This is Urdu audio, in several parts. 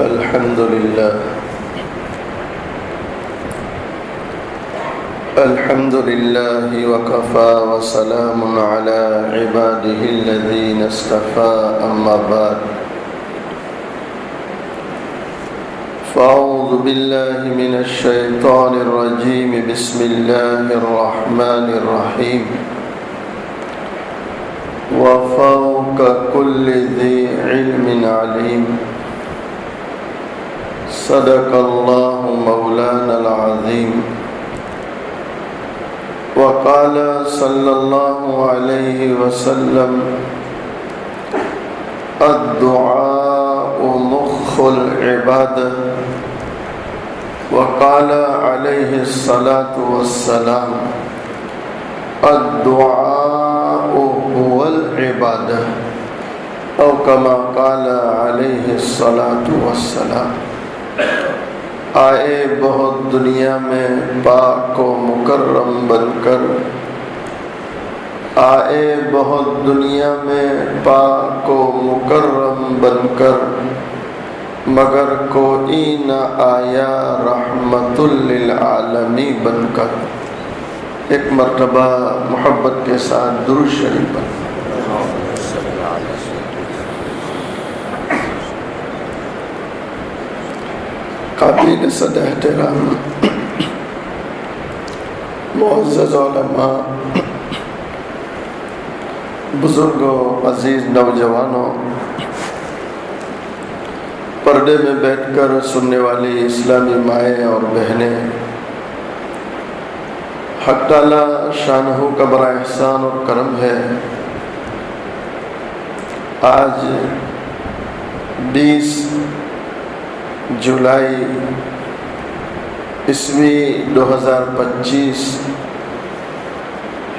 الحمد لله وكفى وسلام على عباده الذين اصطفى أما بعد فأعوذ بالله من الشيطان الرجيم بسم الله الرحمن الرحيم وفوق كل ذي علم عليم صدق الله مولانا العظيم وقال صلى الله عليه وسلم الدعاء مخ العبادة وقال عليه الصلاة والسلام الدعاء هو العبادة أو كما قال عليه الصلاة والسلام آئے بہت دنیا میں پاک و مکرم بن کر آئے بہت دنیا میں پاک و مکرم بن کر مگر کوئی نہ آیا رحمت للعالمین بن کر ایک مرتبہ محبت کے ساتھ درود شریف پڑھ قابل صد احترام معزز علماء بزرگوں عزیز نوجوانوں پردے میں بیٹھ کر سننے والی اسلامی مائیں اور بہنیں حق تعالی شانہ کا بڑا احسان اور کرم ہے آج 20 جولائی عیسوی 2025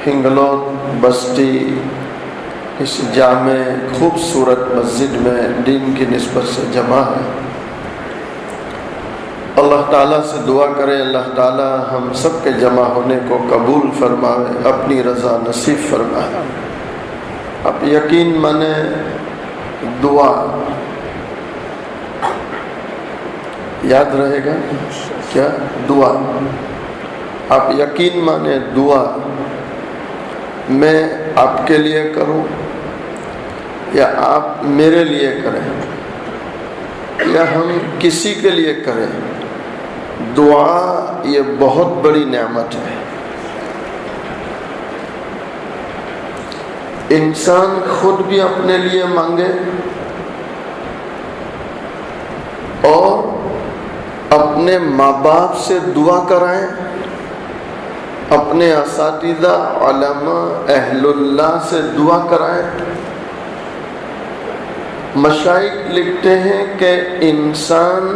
ہنگلوت بستی اس جامع خوبصورت مسجد میں دین کی نسبت سے جمع ہے اللہ تعالیٰ سے دعا کرے اللہ تعالیٰ ہم سب کے جمع ہونے کو قبول فرمائے اپنی رضا نصیب فرمائے اب یقین مانے دعا یاد رہے گا کیا دعا آپ یقین مانے دعا میں آپ کے لیے کروں یا آپ میرے لیے کریں یا ہم کسی کے لیے کریں دعا یہ بہت بڑی نعمت ہے انسان خود بھی اپنے لیے مانگے اور اپنے ماں باپ سے دعا کرائیں اپنے اساتذہ علماء اہل اللہ سے دعا کرائیں مشائخ لکھتے ہیں کہ انسان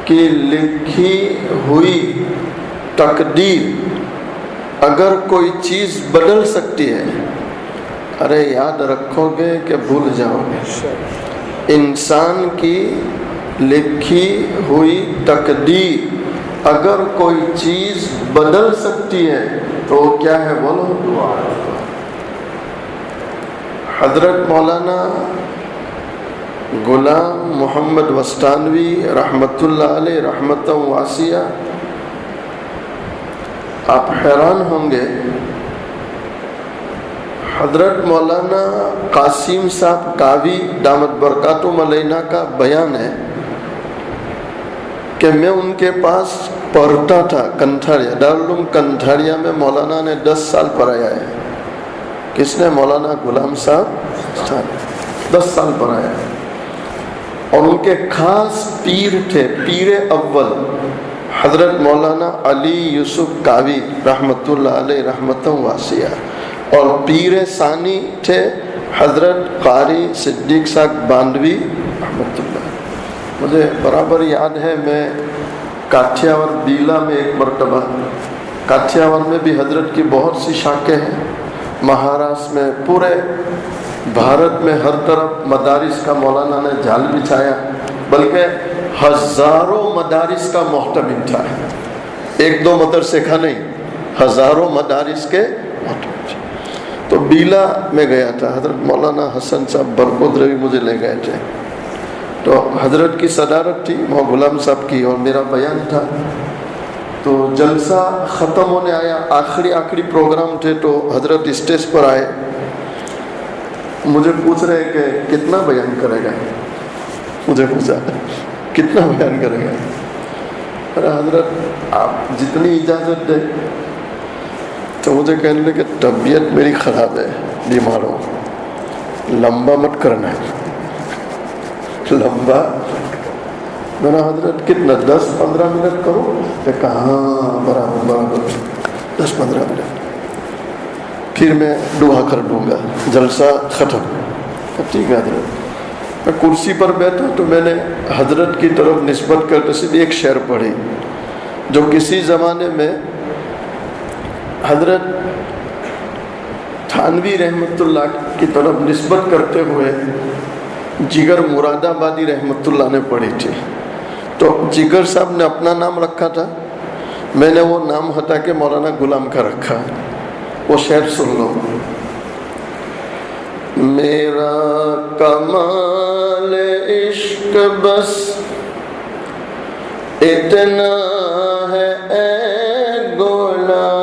کی لکھی ہوئی تقدیر اگر کوئی چیز بدل سکتی ہے ارے یاد رکھو گے کہ بھول جاؤ گے انسان کی لکھی ہوئی تقدیر اگر کوئی چیز بدل سکتی ہے تو کیا ہے بولو دعا حضرت مولانا غلام محمد وستانوی رحمت اللہ علیہ رحمت واسعہ آپ حیران ہوں گے حضرت مولانا قاسم صاحب کاوی دامت برکاتہم علینا کا بیان ہے کہ میں ان کے پاس پڑھتا تھا کنتھاڑیا دارالعلوم کنتھاڑیا میں مولانا نے 10 سال پڑھایا ہے کس نے مولانا غلام صاحب 10 سال پڑھایا ہے اور ان کے خاص پیر تھے پیر اول حضرت مولانا علی یوسف کاوی رحمت اللہ علیہ رحمت واسعہ اور پیر ثانی تھے حضرت قاری صدیق صاحب باندوی رحمت اللہ مجھے برابر یاد ہے میں کاٹھیاور بیلا میں ایک مرتبہ کاٹھیاور میں بھی حضرت کی بہت سی شاخیں ہیں مہاراشٹر میں پورے بھارت میں ہر طرف مدارس کا مولانا نے جال بچھایا بلکہ ہزاروں مدارس کا محتمم تھا ایک دو مدرسے کا نہیں ہزاروں مدارس کے محتمم تو بیلا میں گیا تھا حضرت مولانا حسن صاحب برکودروی مجھے لے گئے تھے تو تو حضرت کی صدارت تھی وہ غلام صاحب کی اور میرا بیان تھا. تو جلسہ ختم ہونے آیا, آخری پروگرام تھے, تو حضرت اسٹیج پر آئے, مجھے پوچھ رہے کہ کتنا بیان کرے گا. مجھے پوچھا کتنا بیان کرے گا. ارے حضرت آپ جتنی اجازت دیں. تو مجھے کہنے لگے کہ طبیعت میری خراب ہے, بیمار ہوں, لمبا مت کرنا ہے. لمبا میں نے حضرت کتنا 10-15 منٹ کرو. کہاں برابر 10-15 منٹ, پھر میں دعا کر دوں گا, جلسہ ختم. ٹھیک ہے حضرت. میں کرسی پر بیٹھا تو میں نے حضرت کی طرف نسبت کرتے ہوئے ایک شعر پڑھی جو کسی زمانے میں حضرت تھانوی رحمۃ اللہ کی طرف نسبت کرتے ہوئے جگر مراد آبادی رحمۃ اللہ نے پڑھی تھی. تو جگر صاحب نے اپنا نام رکھا تھا, میں نے وہ نام ہٹا کے مولانا غلام کا رکھا. وہ شعر سن لو. میرا کمال عشق بس اتنا ہے اے غلام,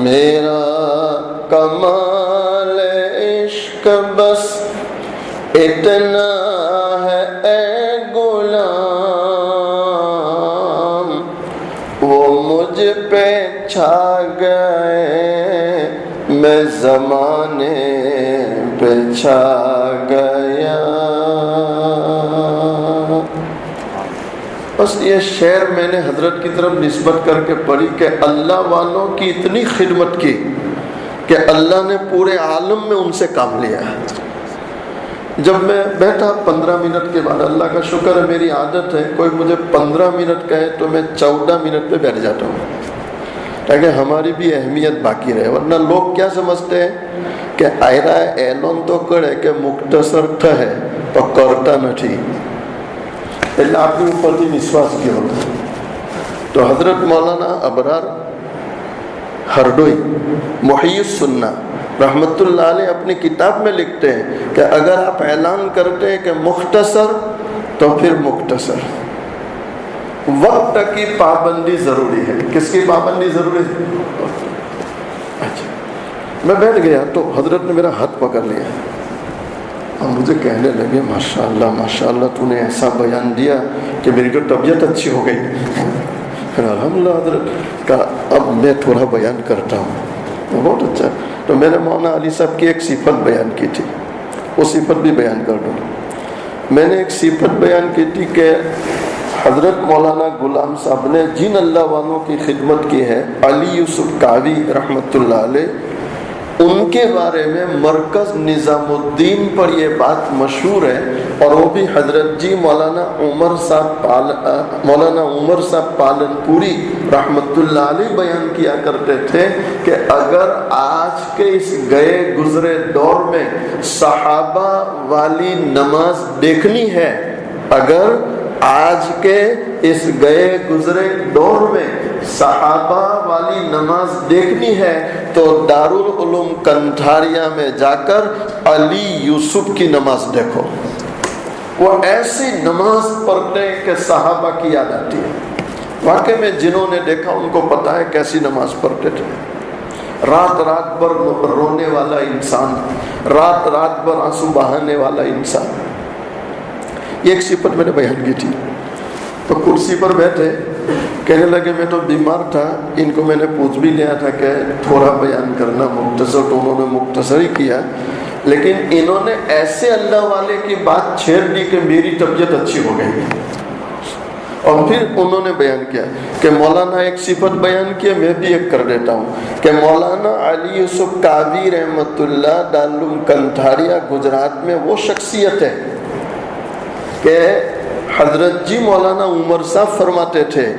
میرا کمال عشق بس اتنا ہے اے غلام, وہ مجھ پہ چھا گئے میں زمانے پہ چھا گیا. بس یہ شعر میں نے حضرت کی طرف نسبت کر کے پڑھی کہ اللہ والوں کی اتنی خدمت کی کہ اللہ نے پورے عالم میں ان سے کام لیا. جب میں بیٹھا 15 منٹ کے بعد, اللہ کا شکر ہے میری عادت ہے کوئی مجھے 15 منٹ کہے تو میں 14 منٹ پہ بیٹھ جاتا ہوں تاکہ ہماری بھی اہمیت باقی رہے. ورنہ لوگ کیا سمجھتے ہیں کہ آئرہ اعلان تو کرے کہ مختصر ہے تو کرتا نہیں, એટલે આપણી ઉપરથી વિશ્વાસ ગયો. તો حضرت مولانا ابرار ہردوئی محی السنہ رحمت اللہ علیہ اپنی کتاب میں لکھتے ہیں کہ اگر آپ اعلان کرتے ہیں کہ مختصر تو پھر مختصر. وقت کی پابندی ضروری ہے. کس کی پابندی ضروری ہے؟ اچھا. میں بیٹھ گیا تو حضرت نے میرا ہاتھ پکڑ لیا اور مجھے کہنے لگے ماشاءاللہ تو نے ایسا بیان دیا کہ میری تو طبیعت اچھی ہو گئی. پھر الحمدللہ حضرت کا اب میں تھوڑا بیان کرتا ہوں. بہت اچھا. تو میں نے مولانا علی صاحب کی ایک صفت بیان کی تھی, وہ صفت بھی بیان کر دوں. میں نے ایک صفت بیان کی تھی کہ حضرت مولانا غلام صاحب نے جن اللہ والوں کی خدمت کی ہے, علی یوسف کاوی رحمۃ اللہ علیہ, ان کے بارے میں مرکز نظام الدین پر یہ بات مشہور ہے, اور وہ بھی حضرت جی مولانا عمر صاحب پالن پوری رحمت اللہ علیہ بیان کیا کرتے تھے کہ اگر آج کے اس گئے گزرے دور میں صحابہ والی نماز دیکھنی ہے, اگر آج کے اس گئے گزرے دور میں صحابہ والی نماز دیکھنی ہے تو دارالعلوم کنتھاریا میں جا کر علی یوسف کی نماز دیکھو. وہ ایسی نماز پڑھتے ہیں کہ صحابہ کی یاد آتی ہے. واقعی میں جنہوں نے دیکھا ان کو پتا ہے کیسی نماز پڑھتے تھے. رات بھر رونے والا انسان, رات بھر آنسو بہانے والا انسان. یہ ایک صفت میں نے بیان کی تھی. تو کرسی پر بیٹھے کہنے لگے میں تو بیمار تھا, ان کو میں نے پوچھ بھی لیا تھا کہ تھوڑا بیان کرنا مختصر, تو انہوں نے مختصر ہی کیا, لیکن انہوں نے ایسے اللہ والے کی بات چھیڑ دی کہ میری طبیعت اچھی ہو گئی. اور پھر انہوں نے بیان کیا کہ مولانا ایک صفت بیان کی, میں بھی ایک کر دیتا ہوں کہ مولانا علی یوسف کاوی رحمت اللہ دارالعلوم کنتھاریا گجرات میں وہ شخصیت ہے کہ حضرت جی مولانا عمر صاحب فرماتے تھے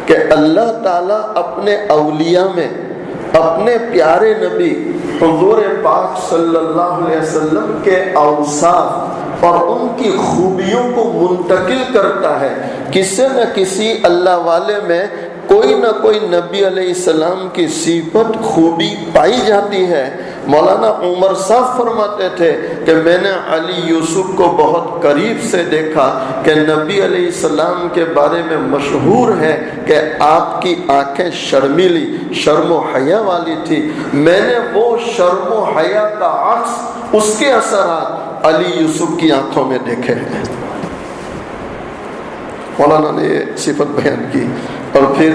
کہ اللہ تعالیٰ اپنے اولیاء میں اپنے پیارے نبی حضور پاک صلی اللہ علیہ وسلم کے اوصاف اور ان کی خوبیوں کو منتقل کرتا ہے. کسی نہ کسی اللہ والے میں کوئی نہ کوئی نبی علیہ السلام کی صفت خوبی پائی جاتی ہے, مولانا عمر صاحب فرماتے تھے کہ میں نے علی یوسف کو بہت قریب سے دیکھا کہ نبی علیہ السلام کے بارے میں مشہور ہے کہ آپ کی آنکھیں شرمیلی، شرم و حیا والی تھی۔ میں نے وہ شرم و حیا کا عکس، اس کے اثرات علی یوسف کی آنکھوں میں دیکھے ہیں۔ مولانا نے یہ صفت بیان کی اور پھر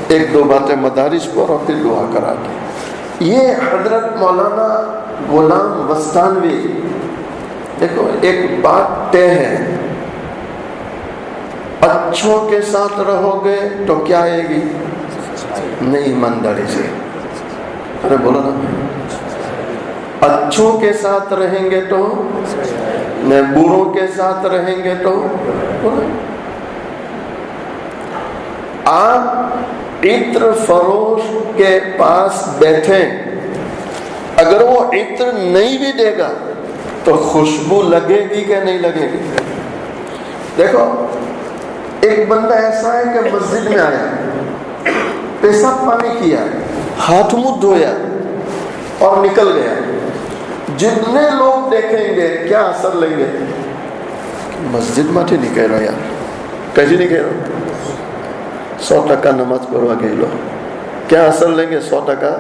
ایک دو باتیں مدارج پر اور پھر دعا کرا دی۔ یہ حضرت مولانا غلام وستانوی، دیکھو ایک بات طے ہے، اچھوں کے ساتھ رہو گے تو کیا آئے گی؟ نہیں ایمانداری سے، ارے بولو نا، اچھوں کے ساتھ رہیں گے تو، بروں کے ساتھ رہیں گے تو، آپ عطر فروش کے پاس بیٹھیں، اگر وہ عطر نہیں بھی دے گا تو خوشبو لگے گی کہ نہیں لگے گی؟ دیکھو ایک بندہ ایسا ہے کہ مسجد میں آیا، پیشاب پانی کیا، ہاتھ منہ دھویا اور نکل گیا، جتنے لوگ دیکھیں گے کیا اثر لیں گے؟ مسجد میں نہیں کہہ رہا یار، کہیں نہیں کہہ رہا، 100% نماز پڑھوا کے لو، کیا اثر لیں گے؟ 100%۔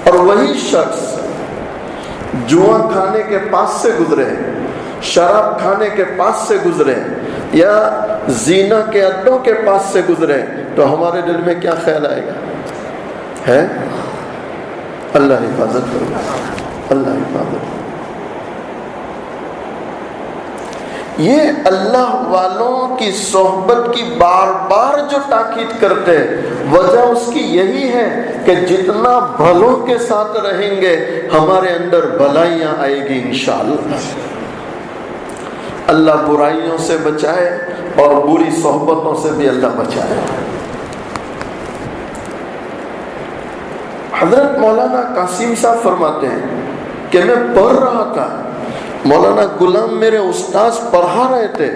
اور وہی شخص جوا کھانے کے پاس سے گزرے، شراب کھانے کے پاس سے گزرے یا زینا کے اڈوں کے پاس سے گزرے تو ہمارے دل میں کیا خیال آئے گا؟ ہے اللہ حفاظت کرے، اللہ حفاظت۔ یہ اللہ والوں کی صحبت کی بار بار جو تاکید کرتے ہیں، وجہ اس کی یہی ہے کہ جتنا بھلوں کے ساتھ رہیں گے ہمارے اندر بھلائیاں آئے گی انشاءاللہ۔ اللہ برائیوں سے بچائے اور بری صحبتوں سے بھی اللہ بچائے۔ حضرت مولانا قاسم صاحب فرماتے ہیں کہ میں پڑھ رہا تھا، مولانا غلام میرے استاذ پڑھا رہے تھے،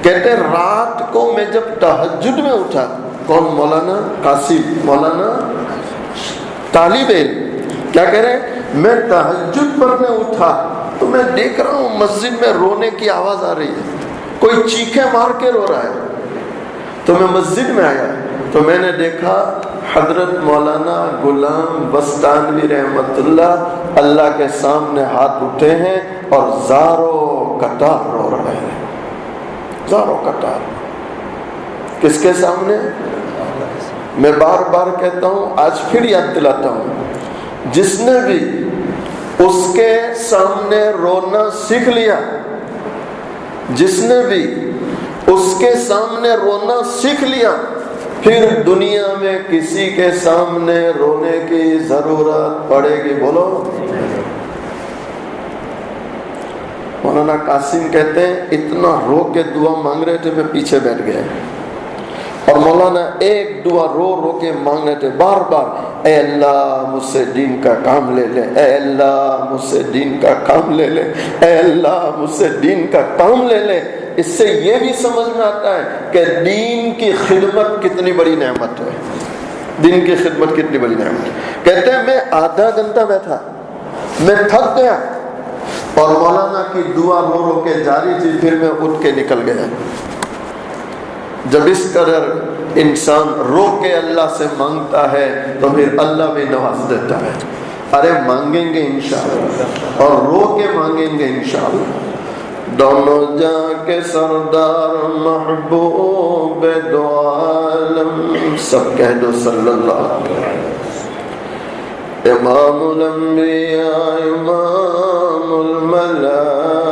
کہتے رات کو میں جب تہجد میں اٹھا، کون؟ مولانا قاسم، مولانا طالب علم، کیا کہہ رہے ہیں؟ میں تہجد پڑھنے اٹھا تو میں دیکھ رہا ہوں مسجد میں رونے کی آواز آ رہی ہے، کوئی چیخیں مار کے رو رہا ہے، تو میں مسجد میں آیا تو میں نے دیکھا حضرت مولانا غلام وستانوی رحمت اللہ کے سامنے ہاتھ اٹھے ہیں اور زاروں قطار رو رہے ہیں، زاروں قطار۔ کس کے سامنے؟ میں بار بار کہتا ہوں، آج پھر یاد دلاتا ہوں، جس نے بھی اس کے سامنے رونا سیکھ لیا، جس نے بھی اس کے سامنے رونا سیکھ لیا، پھر دنیا میں کسی کے سامنے رونے کی ضرورت پڑے گی؟ بولو۔ مولانا قاسم کہتے ہیں اتنا رو کے دعا مانگ رہے تھے، میں پیچھے بیٹھ گیا، اور مولانا ایک دعا رو رو کے مانگ رہے تھے بار بار، اے اللہ مجھ سے دین کا کام لے لے، اے اللہ مجھ سے دین کا کام لے لے، اے اللہ مجھ سے دین کا کام لے لے۔ اس سے یہ بھی سمجھ میں آتا ہے کہ دین کی خدمت کتنی بڑی نعمت ہے، دین کی خدمت کتنی بڑی نعمت ہے۔ کہتے ہیں میں آدھا گھنٹہ بیٹھا، میں تھک گیا اور مولانا کی دعا رو رو کے جاری تھی، پھر میں اٹھ کے نکل گیا۔ جب اس قدر انسان رو کے اللہ سے مانگتا ہے تو پھر اللہ بھی نواز دیتا ہے۔ ارے مانگیں گے انشاءاللہ اور رو کے مانگیں گے انشاءاللہ۔ دونوں جہاں کے سردار محبوب دو عالم، سب کہہ دو صلی اللہ علیہ وسلم۔ امام الانبیاء امام الملائکہ،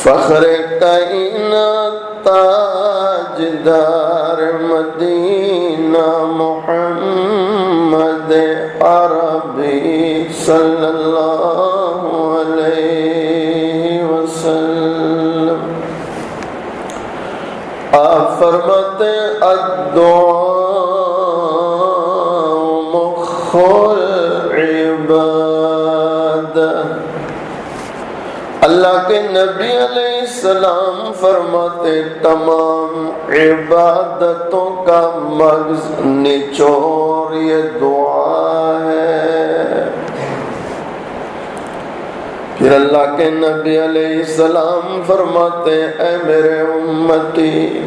فخر کائنات تاجدار مدینہ محمد عربی صلی اللہ علیہ وسلم۔ آپ فرماتے الدعاء مخ العبادہ، اللہ کے نبی علیہ السلام فرماتے تمام عبادتوں کا مغز نچوڑ یہ دعا ہے۔ پھر اللہ کے نبی علیہ السلام فرماتے اے میرے امتی،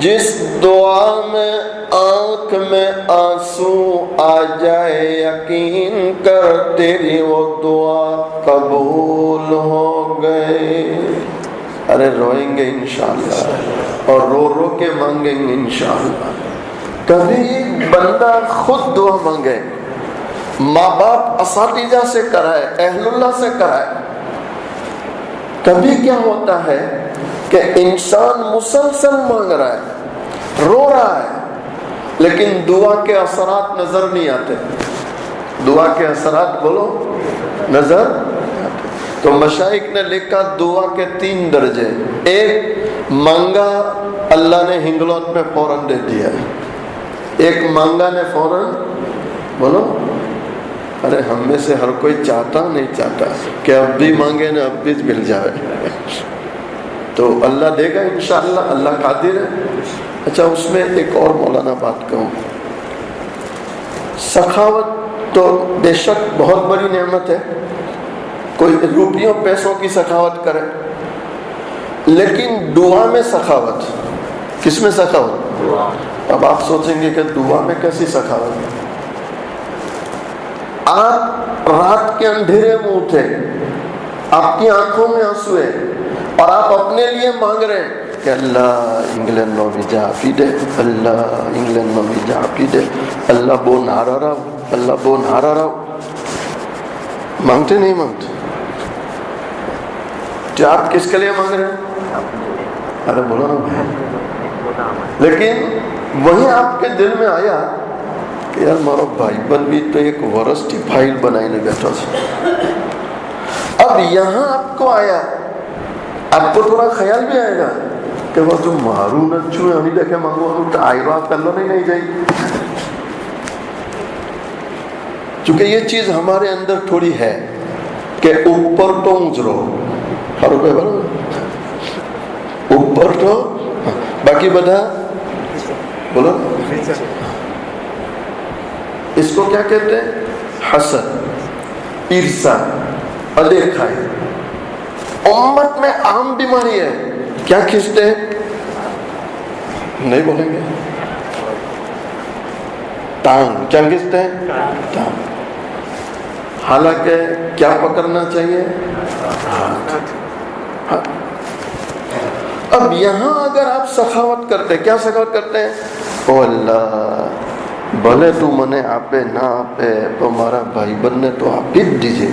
جس دعا میں آنکھ میں آنسو آ جائے یقین کر تیری وہ دعا قبول ہو گئی۔ ارے روئیں گے انشاءاللہ اور رو رو کے مانگیں گے انشاءاللہ۔ کبھی بندہ خود دعا مانگے، ماں باپ اساتذہ سے کرائے، اہل اللہ سے کرائے۔ کبھی کیا ہوتا ہے کہ انسان مسلسل مانگ رہا ہے، رو رہا ہے، لیکن دعا کے اثرات نظر نہیں آتے۔ دعا کے اثرات بولو نظر آتے۔ تو مشائخ نے لکھا دعا کے 3 درجے۔ ایک مانگا اللہ نے ہنگلوت میں فوراً دے دیا، ایک مانگا نے فوراً بولو۔ ارے ہم میں سے ہر کوئی چاہتا نہیں چاہتا کہ اب بھی مانگے نا اب بھی مل جائے، تو اللہ دے گا انشاءاللہ، اللہ قادر ہے۔ اچھا اس میں ایک اور مولانا بات کہوں، سخاوت تو بے شک بہت بڑی نعمت ہے، کوئی روپیوں پیسوں کی سخاوت کرے، لیکن دعا میں سخاوت، کس میں سخاوت؟ اب آپ سوچیں گے کہ دعا میں کیسی سخاوت؟ آپ رات کے اندھیرے میں اٹھے، آپ کی آنکھوں میں آنسو ہے اور آپ اپنے لیے مانگ رہے ہیں کہ اللہ انگلینڈ نو بھی جا پی دے، اللہ انگلینڈ نو بھی جا پی دے، اللہ بو نارا رہو، اللہ بو نارا رہو۔ مانگتے نہیں مانگتے؟ جو آپ کس کے لیے مانگ رہے ہیں؟ ارے بولو نا بھائی۔ لیکن وہیں آپ کے دل میں آیا کہ یار مارو بھائی بن بھی تو ایک ورسٹی فائل بنائی نے بیٹھا تھا۔ اب یہاں آپ کو آیا، آپ کو تھوڑا خیال بھی آئے گا کہ وہ جو مارو نچو ہے ہمیں دیکھے مانگو ہم آئی رو آپ کر لو نہیں جائے، چونکہ یہ چیز ہمارے اندر تھوڑی ہے کہ اوپر تو اونچرو ہر روپے بھرو اوپر تو باقی بدھا بولو۔ اس کو کیا کہتے ہیں؟ حسد، عرصہ، ادیکھائی۔ امت میں عام بیماری ہے، کیا کھینچتے ہیں؟ نہیں بولیں گے، ٹانگ۔ کیا کھینچتے ہیں؟ ٹانگ۔ حالانکہ کیا پکڑنا چاہیے؟ ہاتھ۔ اب یہاں اگر آپ سخاوت کرتے، کیا سخاوت کرتے ہیں؟ او اللہ بھلے تو منے آپے نہ آپے تو ہمارا بھائی بننے تو آپ ہی دیجیے۔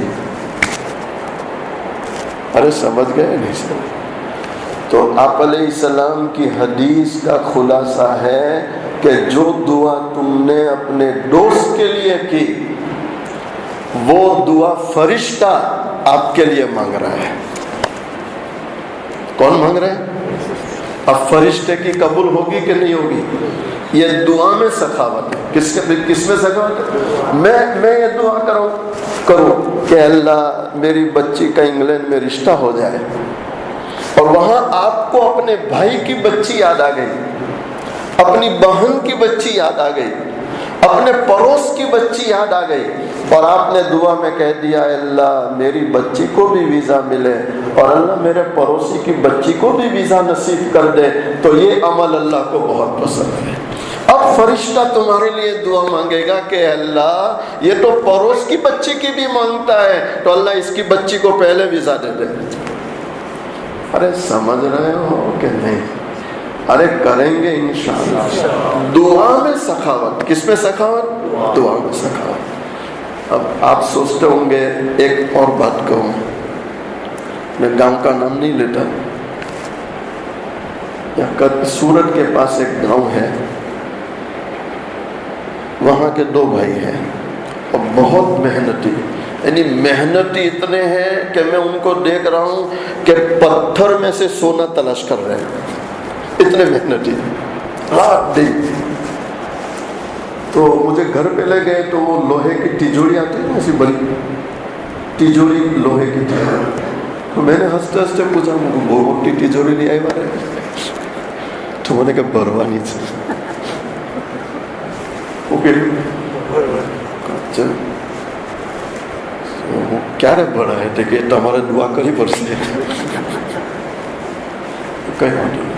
ارے سمجھ گئے نہیں سمجھ؟ تو آپ علیہ السلام کی حدیث کا خلاصہ ہے کہ جو دعا تم نے اپنے دوست کے لیے کی وہ دعا فرشتہ آپ کے لیے مانگ رہا ہے۔ کون مانگ رہا ہے؟ اب فرشتے کی قبول ہوگی کہ نہیں ہوگی؟ یہ دعا میں سخاوت ہے۔ کس میں سخاوت ہے؟ میں یہ دعا کروں کہ اللہ میری بچی کا انگلینڈ میں رشتہ ہو جائے، اور وہاں آپ کو اپنے بھائی کی بچی یاد آ گئی، اپنی بہن کی بچی یاد آ گئی، اپنے پڑوس کی بچی یاد آ گئی، اور آپ نے دعا میں کہہ دیا اللہ میری بچی کو بھی ویزا ملے اور اللہ میرے پڑوسی کی بچی کو بھی ویزا نصیب کر دے، تو یہ عمل اللہ کو بہت پسند ہے۔ اب فرشتہ تمہارے لیے دعا مانگے گا کہ اللہ یہ تو پڑوس کی بچی کی بھی مانگتا ہے، تو اللہ اس کی بچی کو پہلے ویزا دے دے۔ ارے سمجھ رہے ہو کہ نہیں؟ ارے کریں گے انشاءاللہ۔ دعا میں سخاوت، کس میں سخاوت؟ دعا میں سخاوت۔ اب آپ سوچتے ہوں گے ایک اور بات کہوں، میں گاؤں کا نام نہیں لیتا، سورت کے پاس ایک گاؤں ہے، وہاں کے 2 بھائی ہیں اور بہت محنتی، یعنی محنتی اتنے ہیں کہ میں ان کو دیکھ رہا ہوں کہ پتھر میں سے سونا تلاش کر رہے ہیں، اتنے محنتی رات دن۔ تو مجھے گھر پہ لے گئے تو وہ لوہے کی تیجوری آتی ہے نا، ایسی بڑی تیجوری لوہے کی تھی، تو میں نے ہنستے ہنستے پوچھا وہ موٹی تجوری لے آئی بارے تو میں نے کہا بھروانی چاہیے وہ کہ ક્યારે ભણાય એટલે કે તમારે દુઆ કરવી પડશે. કઈ વાંધો નહીં.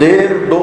1.5-2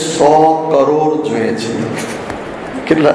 100 કરોડ જોઈએ છે. કેટલા?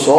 100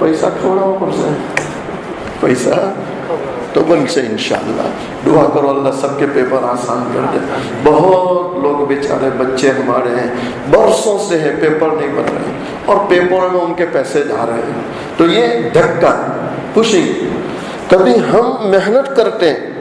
પૈસા ખવડાવવા પડશે. પૈસા તો اکتوبر سے انشاءاللہ دعا کرو اللہ سب کے پیپر آسان کر دے. بہت لوگ بیچارے بچے ہمارے ہیں برسوں سے ہے پیپر نہیں بن رہے اور پیپر میں ان کے پیسے جا رہے ہیں. تو یہ دھکا پشنگ. کبھی ہم محنت کرتے ہیں,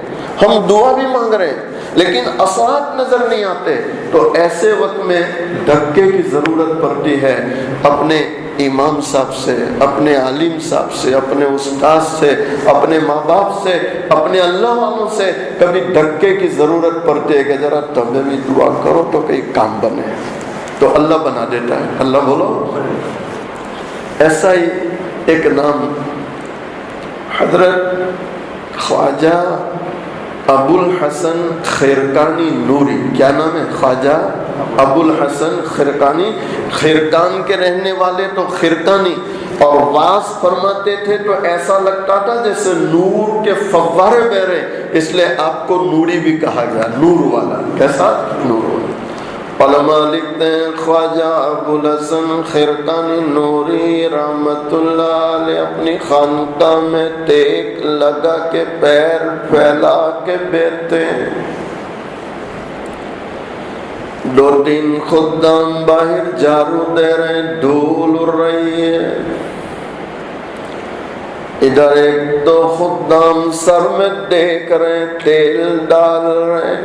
ہم دعا بھی مانگ رہے ہیں لیکن اثرات نظر نہیں آتے, تو ایسے وقت میں دھکے کی ضرورت پڑتی ہے. اپنے امام صاحب سے, اپنے عالم صاحب سے, اپنے استاد سے, اپنے ماں باپ سے, اپنے اللہ والوں سے کبھی دھکے کی ضرورت پڑتی ہے کہ ذرا تمہیں بھی دعا کرو تو کئی کام بنے, تو اللہ بنا دیتا ہے. اللہ بولو. ایسا ہی ایک نام حضرت خواجہ ابو الحسن خرقانی نوری. کیا نام ہے؟ خواجہ ابو الحسن خرقانی. خرقان کے رہنے والے تو خرقانی, اور واز فرماتے تھے تو ایسا لگتا تھا جیسے نور کے فوارے بہ رہے, اس لیے آپ کو نوری بھی کہا گیا, نور والا. کیسا؟ نور والا. علماء لکھتے ہیں خواجہ ابو الحسن خرقانی نوری رحمت اللہ علیہ اپنی خانقاہ میں ٹیک لگا کے پیر پھیلا کے بیٹھتے ہیں. 2-3 خدام باہر جھاڑو دے رہے, دھول اڑ رہی ہے. ادھر 1-2 خدام سر میں دیکھ رہے, تیل ڈال رہے.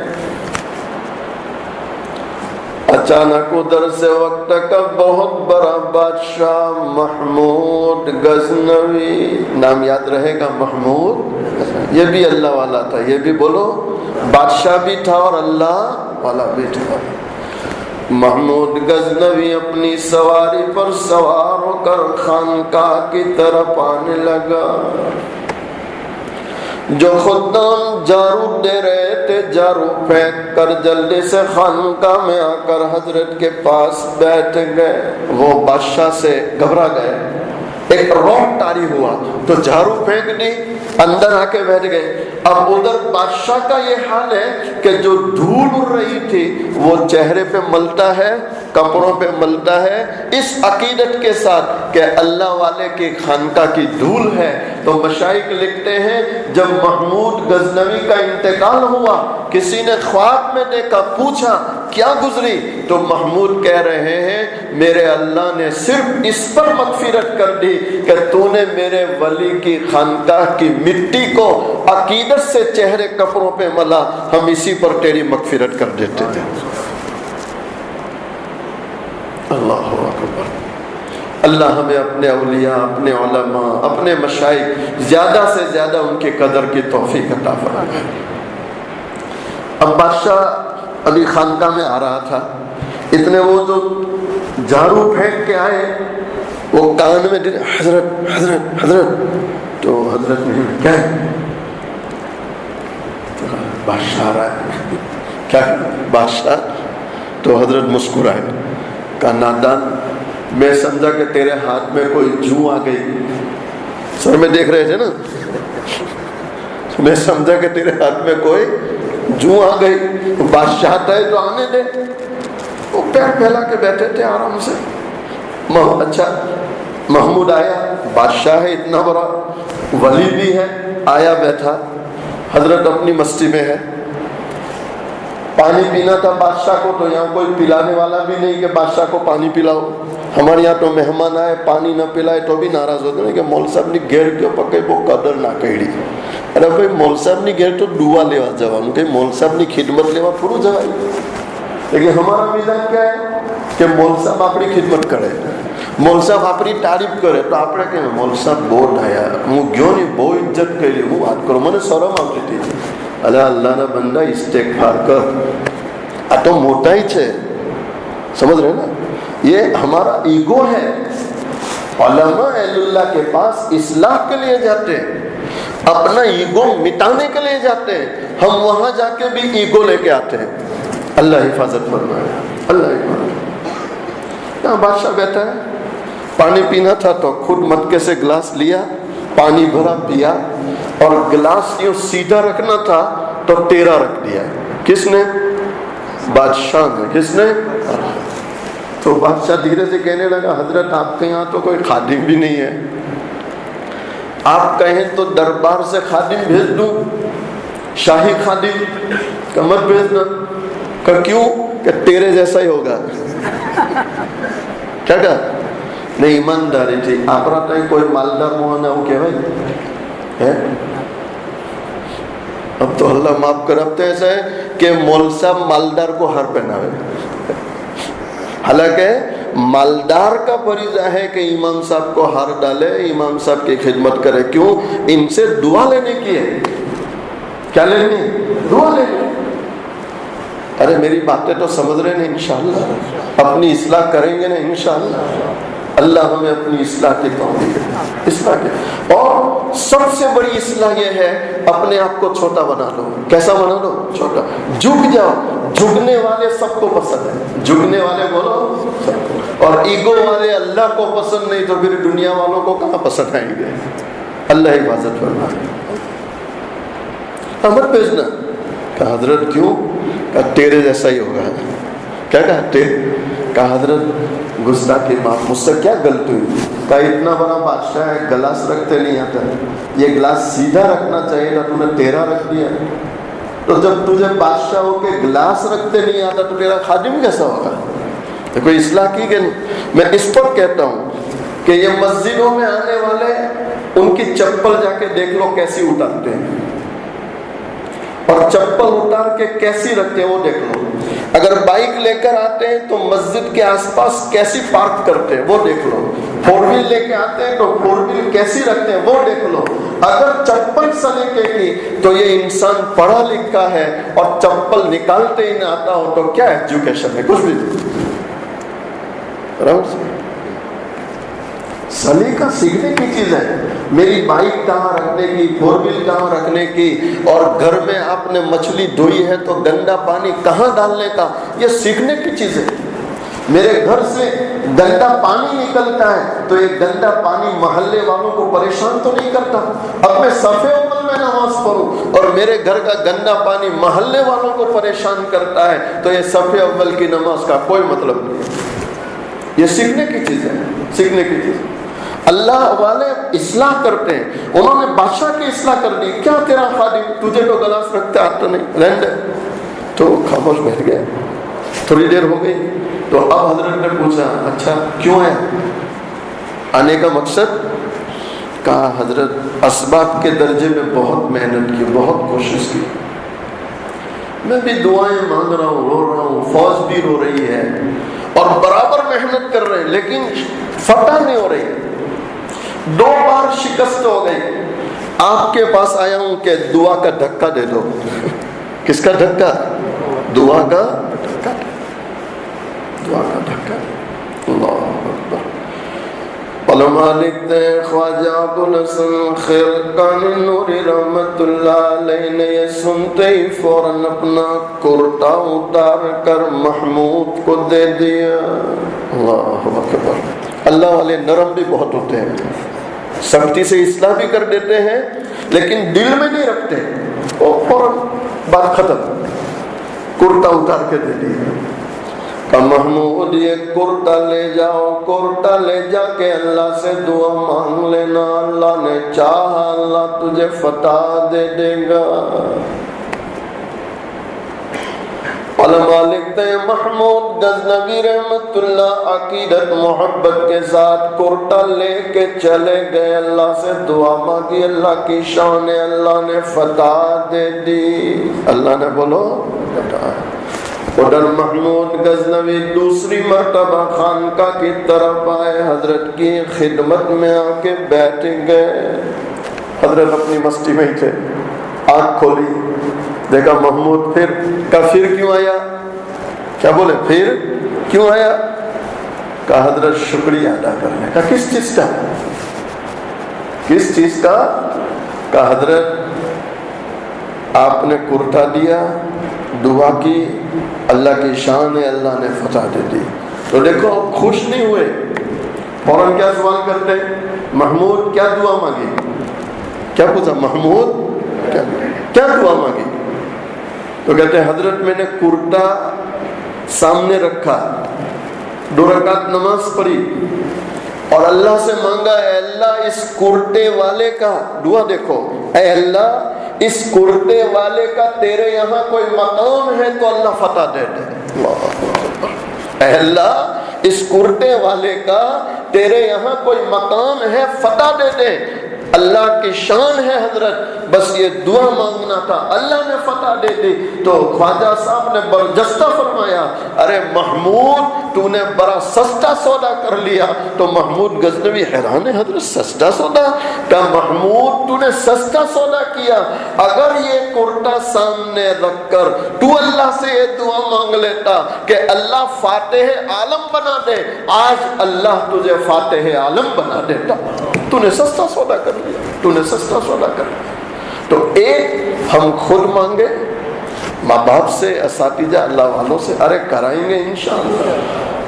اچانک ادھر سے وقت کا بہت بڑا بادشاہ محمود غزنوی, نام یاد رہے گا محمود, یہ بھی اللہ والا تھا. یہ بھی بولو, بادشاہ بھی تھا اور اللہ والا بھی تھا. محمود غزنوی اپنی سواری پر سوار ہو کر خانقاہ کی طرف آنے لگا. جو خدام جھاڑو دے رہے تھے جھاڑو پھینک کر جلدی سے خانقاہ میں آ کر حضرت کے پاس بیٹھ گئے. وہ بادشاہ سے گھبرا گئے, ایک روب طاری ہوا تو جھاڑو پھینک دی, اندر آ کے بیٹھ گئے. اب ادھر بادشاہ کا یہ حال ہے کہ جو دھول اڑ رہی تھی وہ چہرے پہ ملتا ہے, کپڑوں پہ ملتا ہے, اس عقیدت کے ساتھ کہ اللہ والے کی خانقاہ کی دھول ہے. تو مشائخ لکھتے ہیں جب محمود غزنوی کا انتقال ہوا, کسی نے خواب میں دیکھا, پوچھا کیا گزری, تو محمود کہہ رہے ہیں میرے اللہ نے صرف اس پر مغفرت کر دی کہ تو نے میرے ولی کی خانقاہ کی مٹی کو عقیدت سے چہرے کپڑوں پہ ملا, ہم اسی پر تیری مغفرت کر دیتے تھے. اللہ اکبر. اللہ ہمیں اپنے اولیاء, اپنے علماء, اپنے مشائخ زیادہ سے زیادہ ان کی قدر کی توفیق عطا فرمائے. اب بادشاہ ابھی خانقاہ میں آ رہا تھا, اتنے وہ جو جھاڑو پھینک کے آئے وہ کان میں حضرت حضرت حضرت, تو حضرت نے کیا بادشاہ آ رہا ہے, کیا بادشاہ, تو حضرت مسکرائے, کہا نادان میں سمجھا کہ تیرے ہاتھ میں کوئی جو آ گئی, سر میں دیکھ رہے تھے نا, میں سمجھا کہ تیرے ہاتھ میں کوئی جو آ گئی. بادشاہ آتا ہے تو آنے دے. وہ پیر پھیلا کے بیٹھے تھے آرام سے. اچھا محمود آیا, بادشاہ ہے اتنا بڑا, ولی بھی ہے, آیا بیٹھا. حضرت اپنی مستی میں ہے, پانی پینا تھا بادشاہ کو, تو یہاں کوئی پلانے والا بھی نہیں کہ بادشاہ کو پانی پلاؤ. ہمارے یہاں تو مہمان آئے پانی نہ پلائے تو بھی ناراض ہوتے ہیں کہ مول صاحب نے گھیر کے پکے وہ قدر نہ کہی. ارے بھائی مول صاحب نے گھیر تو دعا لیوا جوان کہ مول صاحب نے خدمت لیوا پورو جوائی. لیکن ہمارا مزاج کیا ہے کہ مول صاحب اپنی خدمت کرے, مول صاحب اپنی تعریف کرے تو آپ کہ مول صاحب بہت آیا ہوں گیوں نہیں بہت عزت کری ہوں بات کرو, میں نے شرم آتی تھی. اللہ نہ بندہ استغفار کر, تو موٹا ہی چھے, سمجھ رہے نا, یہ ہمارا ایگو ہے. علماء اہل اللہ کے پاس اصلاح کے لیے جاتے ہیں, اپنا ایگو مٹانے کے لیے جاتے ہیں, ہم وہاں جا کے بھی ایگو لے کے آتے ہیں. اللہ حفاظت فرمائے, اللہ حفاظت. یہاں بادشاہ بیٹھا ہے, پانی پینا تھا تو خود مٹکے سے گلاس لیا, پانی بھرا پیا, اور گلاس یوں سیدھا رکھنا تھا تو ٹیڑھا رکھ دیا. کس نے؟ بادشاہ نے. کس نے؟ تو بادشاہ دھیرے سے کہنے لگا حضرت آپ کے یہاں تو کوئی خادم بھی نہیں ہے, آپ کہیں تو دربار سے خادم بھیج دوں، شاہی خادم، کہ مت بھیجنا، کہ کیوں؟ کہ تیرے جیسا ہی ہوگا. کیا کہا؟ نہیں، ایمانداری تھی. آپ رہتا ہے کوئی مالدار موہن ہے وہ کہ بھائی ہے. اب تو اللہ معاف کر، اب تو ایسا ہے کہ مول صاحب مالدار کو ہار پہناوے. حالانکہ مالدار کا فریضہ ہے کہ امام صاحب کو ہار ڈالے، امام صاحب کی خدمت کرے. کیوں؟ ان سے دعا لینے کی ہے. کیا لینی؟ دعا لینی. ارے میری باتیں تو سمجھ رہے ہیں انشاءاللہ؟ اپنی اصلاح کریں گے نا انشاءاللہ. اللہ ہمیں اپنی اصلاح کی توفیق دے. اصلاح کی، اور سب سے بڑی اصلاح یہ ہے اپنے آپ کو چھوٹا بنا لو. کیسا بنا لو؟ چھوٹا. جھک جاؤ. جھکنے والے سب کو پسند ہے. جھکنے والے بولو سب کو. اور ایگو والے اللہ کو پسند نہیں تو پھر دنیا والوں کو کہاں پسند آئیں گے؟ اللہ حفاظت فرمائے. مت بھیجنا. کہ حضرت کیوں؟ کہ تیرے جیسا ہی ہوگا. کیا کہا؟ کہا حضرت گستاخی معاف، مجھ سے کیا غلطی ہوئی؟ کہا اتنا بڑا بادشاہ ہے، گلاس رکھتے نہیں آتا، یہ گلاس سیدھا رکھنا چاہیے تھا، تو نے تیرا رکھ دیا. تو جب تجھے بادشاہ ہو کے گلاس رکھتے نہیں آتا تو تیرا خادم کیسا ہوگا؟ دیکھو اصلاح کی کہ میں اس پر کہتا ہوں کہ یہ مسجدوں میں آنے والے ان کی چپل جا کے دیکھ لو کیسی اتارتے ہیں، اور چپل اتار کے کیسی رکھتے ہیں وہ دیکھ لو. اگر بائک لے کر آتے ہیں تو مسجد کے آس پاس کیسی پارک کرتے ہیں وہ دیکھ لو. فور ویل لے کے آتے ہیں تو فور ویل کیسی رکھتے ہیں وہ دیکھ لو. اگر چپل سلیقے کی تو یہ انسان پڑھا لکھا ہے اور چپل نکالتے ہی نہ آتا ہو تو کیا ایجوکیشن ہے؟ کچھ بھی. سلیقہ سیکھنے کی چیز ہے. میری بائک کہاں رکھنے کی، فور ویل کہاں رکھنے کی، اور گھر میں آپ نے مچھلی دھوئی ہے تو گندا پانی کہاں ڈالنے کا، یہ سیکھنے کی چیز ہے. میرے گھر سے گندا پانی نکلتا ہے تو یہ گندا پانی محلے والوں کو پریشان تو نہیں کرتا. اب میں صفے اول میں نماز پڑھوں اور میرے گھر کا گندا پانی محلے والوں کو پریشان کرتا ہے تو یہ صفے اول کی نماز کا کوئی مطلب نہیں. یہ سیکھنے کی چیز ہے. سیکھنے کی چیز. اللہ والے اصلاح کرتے ہیں. انہوں نے بادشاہ کی اصلاح کر دی. کیا تیرا خادم، تجھے تو گلاس رکھتے آتا نہیں، رہنے تو خاموش بیٹھ گئے. تھوڑی دیر ہو گئی تو اب حضرت نے پوچھا اچھا کیوں ہے؟ آنے کا مقصد؟ کہا حضرت اسباب کے درجے میں بہت محنت کی، بہت کوشش کی، میں بھی دعائیں مانگ رہا ہوں، رو رہا ہوں، فوج بھی رو رہی ہے اور برابر محنت کر رہے ہیں لیکن فتح نہیں ہو رہی. 2 بار شکست ہو گئی. آپ کے پاس آیا ہوں کہ دعا کا دھکا دے دو. کس کا دھکا؟ دعا کا دھکا. دعا کا دھکا. اللہ اکبر. علماء لکھتے ہیں خواجہ ابوالحسن خرقانی نوری رحمت اللہ علیہ نے یہ سنتے ہی فوراً اپنا کرتا اتار کر محمود کو دے دیا. اللہ اکبر. اللہ والے نرم بھی بہت ہوتے ہیں، سختی سے اصلاح بھی کر دیتے ہیں لیکن دل میں نہیں رکھتے. وہ فوراً بات ختم، کرتا اتار کے دے دیا. محمود یہ کرتا لے جاؤ، کرتا لے جا کے اللہ سے دعا مانگ لینا، اللہ نے چاہا اللہ تجھے فتح دے دے گا. علماء لکھتے ہیں محمود غزنوی رحمت اللہ عقیدت محبت کے ساتھ کرتا لے کے چلے گئے، اللہ سے دعا مانگی، اللہ کی شان ہے، اللہ نے فتح دے دی. اللہ نے بولو فتح. ادھر محمود غزنوی دوسری مرتبہ خانقاہ کی طرف آئے، حضرت کی خدمت میں آ کے بیٹھ گئے. حضرت اپنی مستی میں ہی تھے. آنکھ کھولی، دیکھا محمود. پھر پھر کیوں آیا؟ کیا بولے پھر کیوں آیا؟ کہا حضرت شکریہ ادا کرنے کا. کس چیز کا؟ کس چیز کا؟ کہا حضرت آپ نے کرتا دیا، دعا کی، اللہ کی شان ہے، اللہ نے فتح دے دی. تو دیکھو خوش نہیں ہوئے، فوراً کیا سوال کرتے ہیں؟ محمود کیا دعا مانگی؟ کیا پوچھا؟ محمود کیا دعا مانگی؟ تو کہتے ہیں حضرت میں نے کرتا سامنے رکھا، 2 رکعت نماز پڑھی، اور اللہ سے مانگا اے اللہ اس کرتے والے کا، دعا دیکھو، اے اللہ اس کرتے والے کا تیرے یہاں کوئی مقام ہے تو اللہ فتح دے دے۔ اللہ اکبر۔ اے اللہ اس کرتے والے کا تیرے یہاں کوئی مقام ہے، فتح دے دے۔ اللہ کی شان ہے حضرت، بس یہ دعا مانگنا تھا، اللہ نے فتح دے دی۔ تو خواجہ صاحب نے برجستہ فرمایا، ارے محمود تو نے بڑا سستا سودا کر لیا۔ تو محمود غزنوی حیران ہے، حضرت سستا سودا؟ کہ محمود تو نے سستا سودا کیا، اگر یہ کرتا سامنے رکھ کر تو اللہ سے یہ دعا مانگ لیتا کہ اللہ فاتح عالم بنا دے، آج اللہ تجھے فاتح عالم بنا دیتا۔ تو نے سستا سودا کر لیا، تو نے سستا سودا کر لیا۔ تو ایک ہم خود مانگے، ماں باپ سے، اساتذہ، اللہ والوں سے، ارے کرائیں گے انشاءاللہ،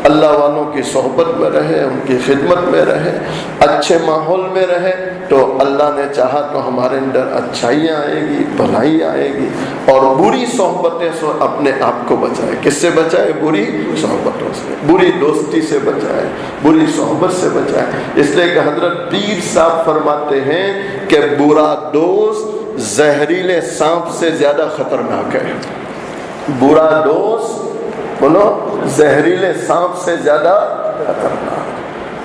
اللہ والوں کی صحبت میں رہے، ان کی خدمت میں رہے، اچھے ماحول میں رہے، تو اللہ نے چاہا تو ہمارے اندر اچھائیاں آئے گی، بھلائی آئے گی، اور بری صحبتیں سے اپنے آپ کو بچائے۔ کس سے بچائے؟ بری صحبتوں سے، بری دوستی سے بچائے، بری صحبت سے بچائے۔ اس لیے کہ حضرت پیر صاحب فرماتے ہیں کہ برا دوست زہریلے سانپ سے زیادہ خطرناک ہے۔ برا دوست بولو زہریلے سانپ سے زیادہ خطرناک۔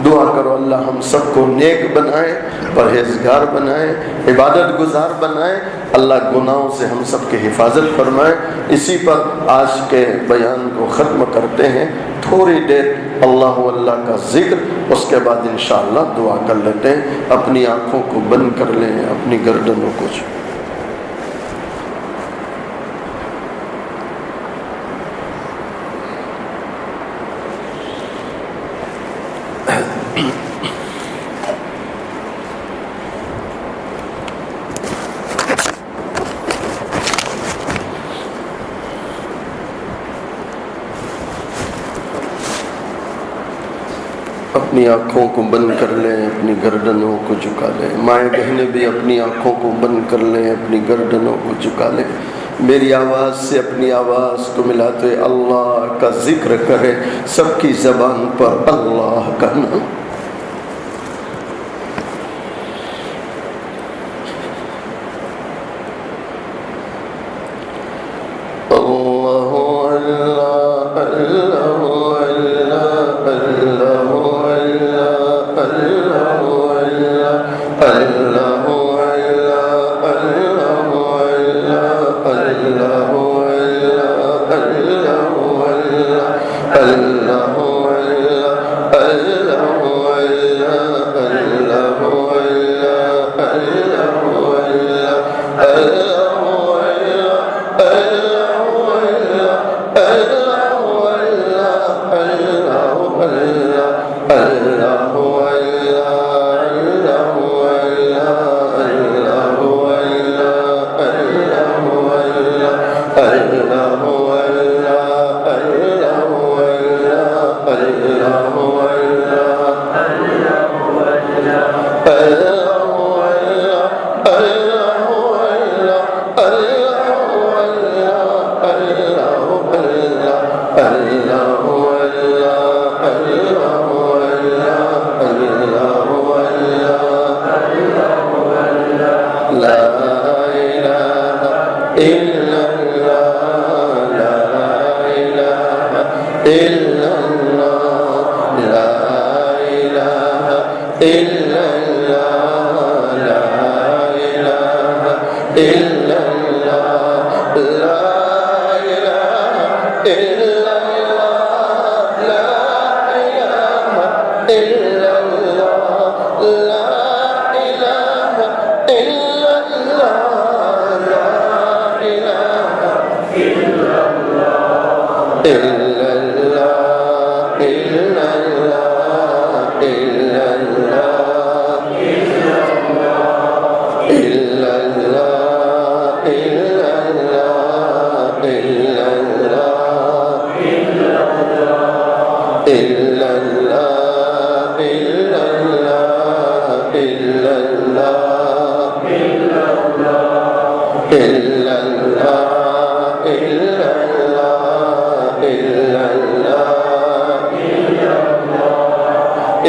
دعا کرو اللہ ہم سب کو نیک بنائے، پرہیزگار بنائے، عبادت گزار بنائے، اللہ گناہوں سے ہم سب کی حفاظت فرمائے۔ اسی پر آج کے بیان کو ختم کرتے ہیں، تھوڑی دیر اللہ اللہ کا ذکر، اس کے بعد انشاءاللہ دعا کر لیتے ہیں۔ اپنی آنکھوں کو بند کر لیں، اپنی گردنوں کو اپنی آنکھوں کو بند کر لیں، اپنی گردنوں کو جھکا لیں۔ مائیں بہنیں بھی اپنی آنکھوں کو بند کر لیں، اپنی گردنوں کو جھکا لیں۔ میری آواز سے اپنی آواز کو ملاتے اللہ کا ذکر کرے، سب کی زبان پر اللہ کا نام۔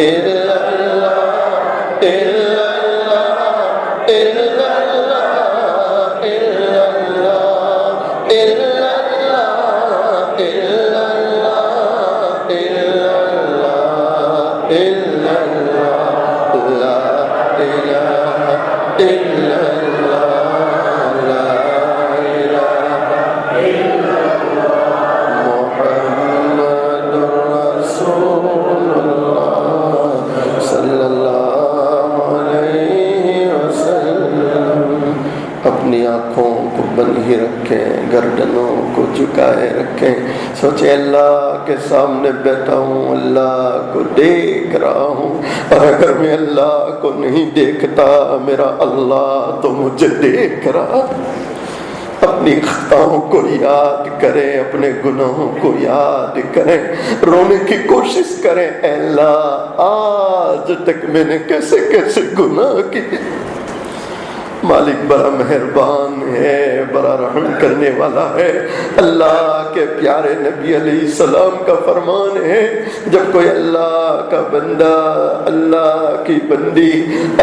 إلا گردنوں کو جھکائے رکھیں. سوچیں اللہ کے سامنے بیٹھا ہوں, اللہ کو دیکھ رہا ہوں, اور اگر میں اللہ کو نہیں دیکھتا میرا اللہ تو مجھے دیکھ رہا. اپنی خطاؤں کو یاد کریں, اپنے گناہوں کو یاد کریں, رونے کی کوشش کریں. اے اللہ آج تک میں نے کیسے کیسے گناہ کیے. مالک بڑا مہربان ہے, بڑا رحم کرنے والا ہے. اللہ کے پیارے نبی علیہ السلام کا فرمان ہے, جب کوئی اللہ کا بندہ, اللہ کی بندی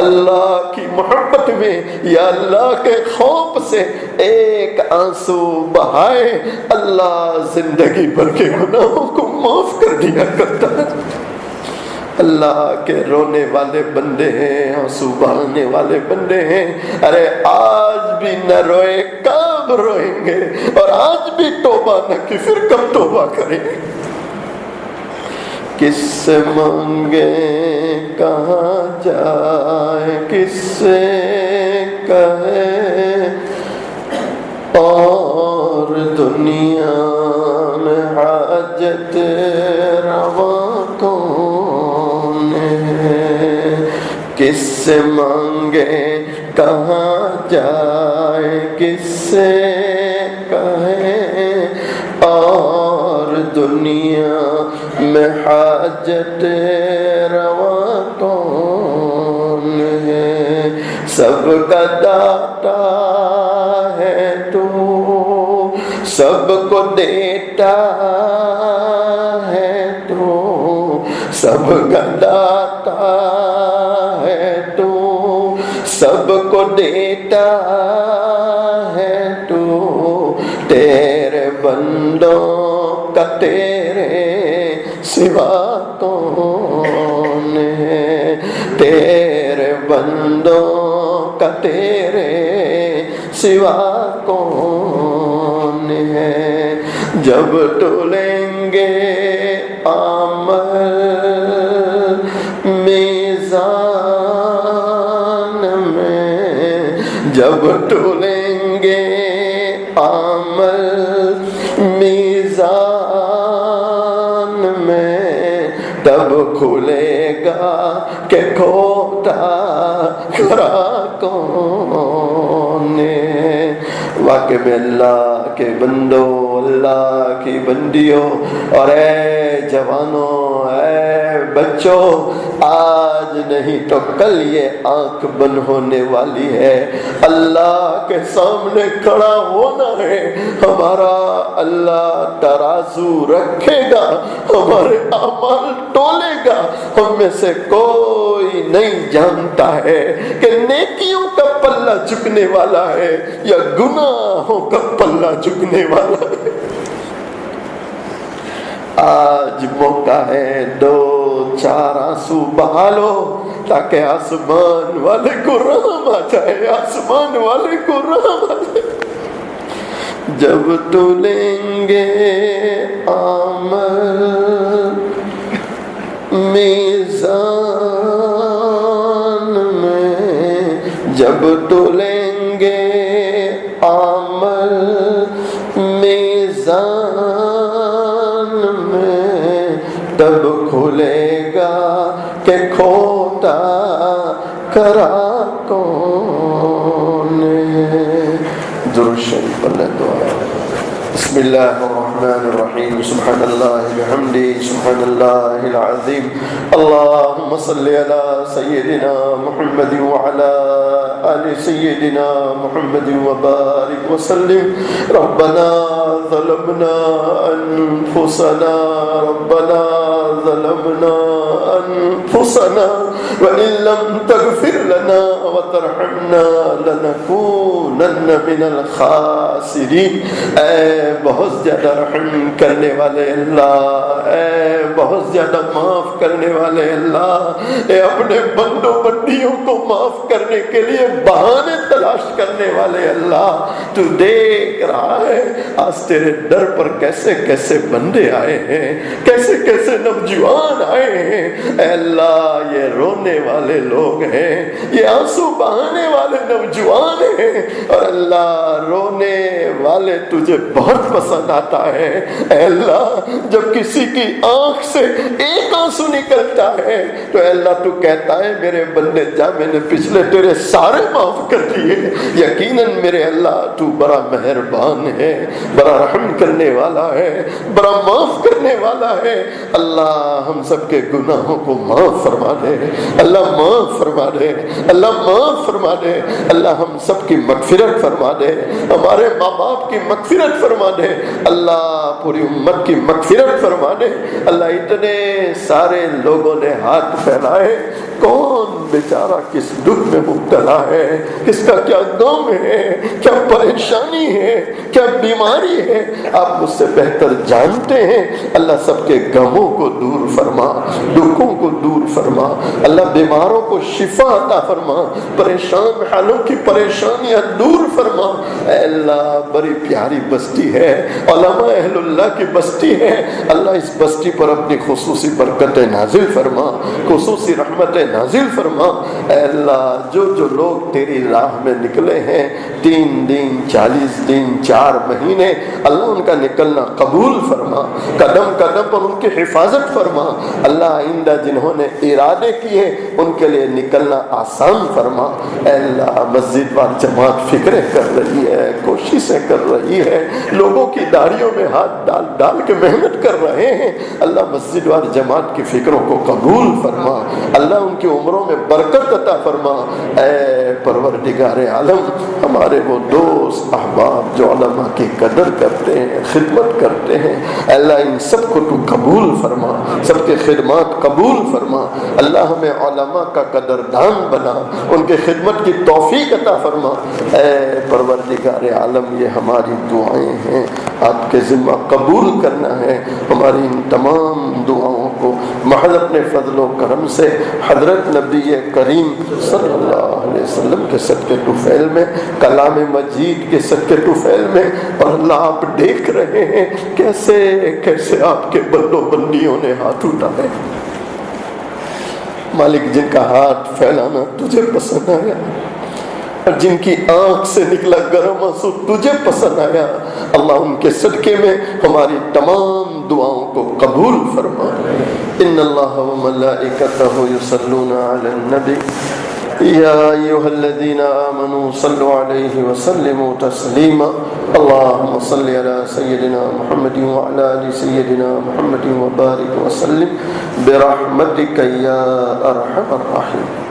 اللہ کی محبت میں یا اللہ کے خوف سے ایک آنسو بہائے, اللہ زندگی بھر کے گناہوں کو معاف کر دیا کرتا ہے. اللہ کے رونے والے بندے ہیں, آنسو بہانے والے بندے ہیں. ارے آج بھی نہ روئے کب روئیں گے, اور آج بھی توبہ نہ کی پھر کب توبہ کریں گے. کس سے مانگے کہاں جائے, کس سے کہے, اور دنیا میں حاجت روا کون ہے. کس سے مانگے کہاں جائے, کس سے کہے, اور دنیا میں حاجت روا کون ہے. سب کا داتا ہے تو, سب کو دیتا ہے تو, سب کا داتا ہے تو, سب کو دیتا ہے تو, تیرے بندوں کا تیرے سوا کون ہے. تیرے بندوں کا تیرے سوا کون ہے. جب تولیں گے عمل میزان میں, جب تولیں گے عمل میزان میں, تب کھلے گا کہ کھوٹا کرا کون ہے. واقع میں اللہ کے بندو, اللہ کی بندیوں, اور اے جوانوں, اے بچوں, آج نہیں تو کل یہ آنکھ بند ہونے والی ہے. اللہ کے سامنے کھڑا ہونا ہے. ہمارا اللہ ترازو رکھے گا, ہمارے اعمال تولے گا. ہم میں سے کوئی نہیں جانتا ہے کہ نیکیوں کا پلہ جھکنے والا ہے یا گناہوں کا پلہ جھکنے والا ہے. آج موقع ہے, دو چار آنسو بہا لو تاکہ آسمان والے کو رحم آ جائے, آسمان والے کو رحم آ جائے. جب تولیں گے عمل میزان میں, جب تولیں گے عمل میزان میں, تب کھلے گا کہ کھوٹا کرا کون ہے. درود شریف پڑھ لیں دعا. بسم اللہ الرحمن الرحیم. سبحان اللہ بحمدہ, سبحان اللہ العظیم. اللہم صلی علی سیدنا محمد وعلی آل سیدنا محمد وبارک وسلم. ربنا ظلمنا انفسنا, ربنا ظلمنا انفسنا وان لم تغفر لنا وترحمنا لنکونن من الخاسرین. اے بہت زیادہ رحم کرنے والے اللہ, اے بہت زیادہ معاف کرنے والے اللہ, اے اپنے بندوں بندیوں کو معاف کرنے کے لیے بہانے تلاش کرنے والے اللہ, تو دیکھ رہا ہے آج تیرے در پر کیسے کیسے بندے آئے ہیں, کیسے کیسے نوجوان آئے ہیں. اے اللہ یہ رونے والے لوگ ہیں، یہ آنسو بہانے والے نوجوان ہیں، اور اللہ رونے والے تجھے بہت پسند آتا ہے۔ اے اللہ جب کسی کی آنکھ سے ایک آنسو نکلتا ہے تو اے اللہ تو کہتا ہے میرے بندے جا، میں نے پچھلے تیرے سارے معاف کر دیے۔ یقیناً میرے اللہ تو بڑا مہربان ہے، بڑا رحم کرنے والا ہے، بڑا معاف کرنے والا ہے۔ اللہ ہم سب کے گناہوں کو معاف فرما دے، اللہ معاف فرما دے، اللہ معاف فرما دے، اللہ ہم سب کی مغفرت فرما دے، ہمارے ماں باپ کی مغفرت فرما دے، اللہ پوری امت کی مغفرت فرما دے۔ اللہ اتنے سارے لوگوں نے ہاتھ پھیلائے، کون بیچارہ کس دکھ میں مبتلا ہے، کس کا کیا غم ہے، کیا پریشانی ہے، کیا بیماری ہے، آپ مجھ سے بہتر جانتے ہیں۔ اللہ سب کے غموں کو دور فرما، دکھوں کو دور فرما، اللہ بیماروں کو شفا عطا فرما، پریشان حالوں کی پریشانیاں دور فرما۔ اے اللہ بڑی پیاری بستی ہے، علماء اہل اللہ کی بستی ہے، اللہ اس بستی پر اپنی خصوصی برکت نازل فرما، خصوصی رحمت نازل فرما۔ اے اللہ جو جو لوگ تیری راہ میں نکلے ہیں 3 دن 40 دن 4 مہینے، اللہ ان کا نکلنا قبول فرما، قدم قدم پر ان کی حفاظت فرما۔ اللہ آئندہ جنہوں نے ارادے کیے ان کے لیے نکلنا آسان فرما۔ اے اللہ مسجد وال جماعت فکریں کر رہی ہے، کوششیں کر رہی ہے، لوگوں کی داڑھیوں میں ہاتھ ڈال ڈال کے محنت کر رہے ہیں، اللہ مسجد وال جماعت کی فکروں کو قبول فرما، اللہ ان کی عمروں میں برکت عطا فرما۔ اے پروردگار عالم ہمارے وہ دوست احباب جو علماء کی قدر کرتے ہیں، خدمت کرتے ہیں، اللہ ان سب کو تو قبول فرما، سب کے خدمات قبول فرما۔ اللہ ہمیں علماء کا قدردان بنا، ان کے خدمت کی توفیق عطا فرما۔ اے پروردگار عالم یہ ہماری دعائیں ہیں، آپ کے ذمہ قبول کرنا ہے۔ ہماری ان تمام دعاؤں کو محض اپنے فضل و کرم سے حضرت نبی کریم صلی اللہ علیہ وسلم کے صدقے طفیل میں، کلام مجید کے صدقے طفیل میں، اور اللہ آپ دیکھ رہے ہیں کیسے کیسے آپ کے بندوں بندیوں نے ہاتھ اٹھائے۔ مالک جن کا ہاتھ پھیلانا تجھے پسند آیا، اور جن کی آنکھ سے نکلا گرم آنسو تجھے پسند آیا، اللہ ان کے صدقے میں ہماری تمام دعاؤں کو قبول فرما۔ ان اللہ و ملائکتہ یصلون علی النبی یا ایھا الذین آمنوا صلوا علیہ وسلموا تسلیما۔ اللہم صل علی سیدنا محمد وعلی آل سیدنا محمد وبارک وسلم برحمتک یا ارحم الراحمین۔